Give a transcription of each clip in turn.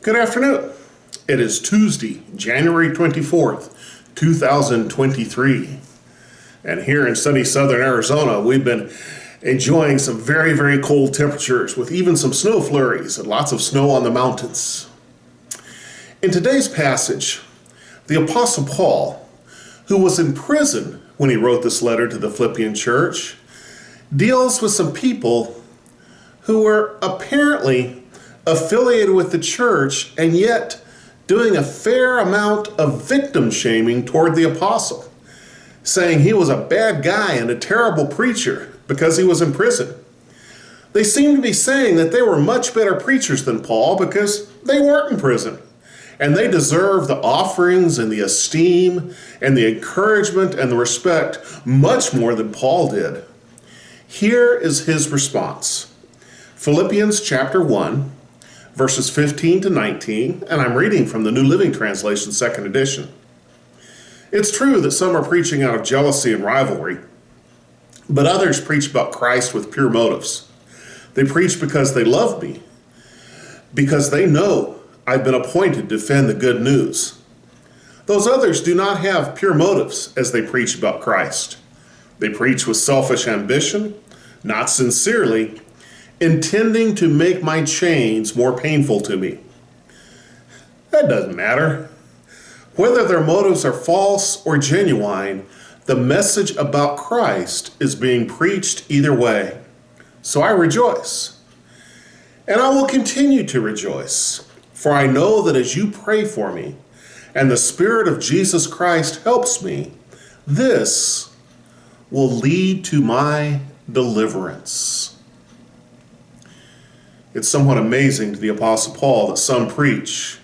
Good afternoon. It is Tuesday, January 24th, 2023. And here in sunny southern Arizona, we've been enjoying some very, very cold temperatures with even some snow flurries and lots of snow on the mountains. In today's passage, the Apostle Paul, who was in prison when he wrote this letter to the Philippian church, deals with some people who were apparently affiliated with the church and yet doing a fair amount of victim shaming toward the apostle, saying he was a bad guy and a terrible preacher because he was in prison. They seem to be saying that they were much better preachers than Paul because they weren't in prison, and they deserve the offerings and the esteem and the encouragement and the respect much more than Paul did. Here is his response. Philippians chapter 1, verses 15 to 19, and I'm reading from the New Living Translation, second edition. It's true that some are preaching out of jealousy and rivalry, but others preach about Christ with pure motives. They preach because they love me, because they know I've been appointed to defend the good news. Those others do not have pure motives as they preach about Christ. They preach with selfish ambition, not sincerely, intending to make my chains more painful to me. That doesn't matter. Whether their motives are false or genuine, the message about Christ is being preached either way. So I rejoice. And I will continue to rejoice, for I know that as you pray for me, and the Spirit of Jesus Christ helps me, this will lead to my deliverance. It's somewhat amazing to the Apostle Paul that some preach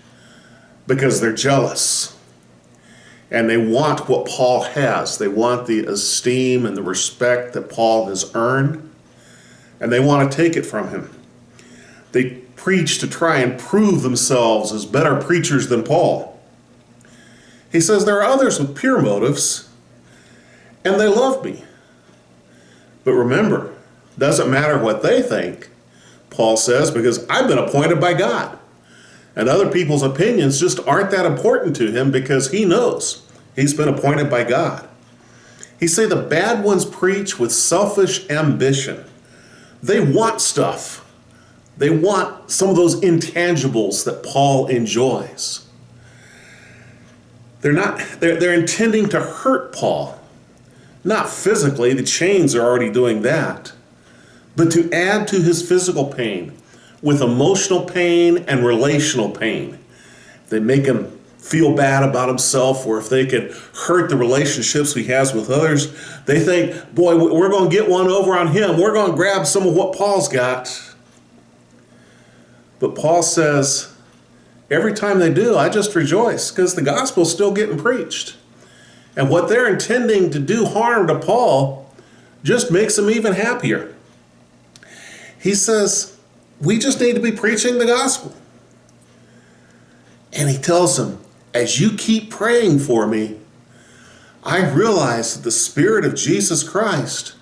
because they're jealous and they want what Paul has. They want the esteem and the respect that Paul has earned, and they want to take it from him. They preach to try and prove themselves as better preachers than Paul. He says there are others with pure motives and they love me. But remember, it doesn't matter what they think, Paul says, because I've been appointed by God. And other people's opinions just aren't that important to him because he knows he's been appointed by God. He says the bad ones preach with selfish ambition. They want stuff. They want some of those intangibles that Paul enjoys. They're intending to hurt Paul. Not physically, the chains are already doing that, but to add to his physical pain with emotional pain and relational pain. They make him feel bad about himself, or if they can hurt the relationships he has with others, they think, boy, we're going to get one over on him. We're going to grab some of what Paul's got. But Paul says, every time they do, I just rejoice because the gospel's still getting preached. And what they're intending to do harm to Paul just makes him even happier. He says, we just need to be preaching the gospel. And he tells them, as you keep praying for me, I realize that the Spirit of Jesus Christ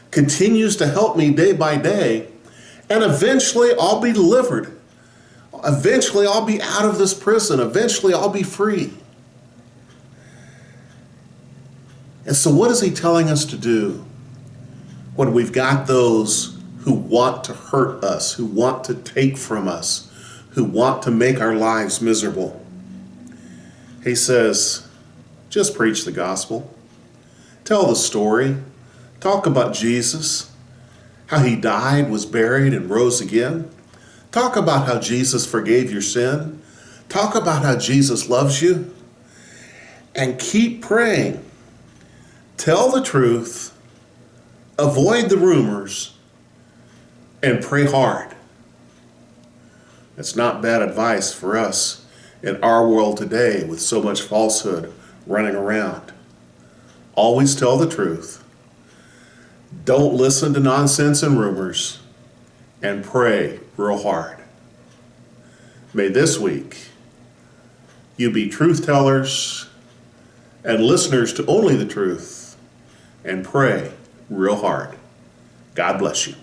continues to help me day by day, and eventually I'll be delivered. Eventually I'll be out of this prison. Eventually I'll be free. And so what is he telling us to do when we've got those who want to hurt us, who want to take from us, who want to make our lives miserable? He says, just preach the gospel. Tell the story. Talk about Jesus, how he died, was buried, and rose again. Talk about how Jesus forgave your sin. Talk about how Jesus loves you. And keep praying. Tell the truth. Avoid the rumors. And pray hard. It's not bad advice for us in our world today with so much falsehood running around. Always tell the truth. Don't listen to nonsense and rumors. And pray real hard. May this week you be truth tellers and listeners to only the truth, and pray real hard. God bless you.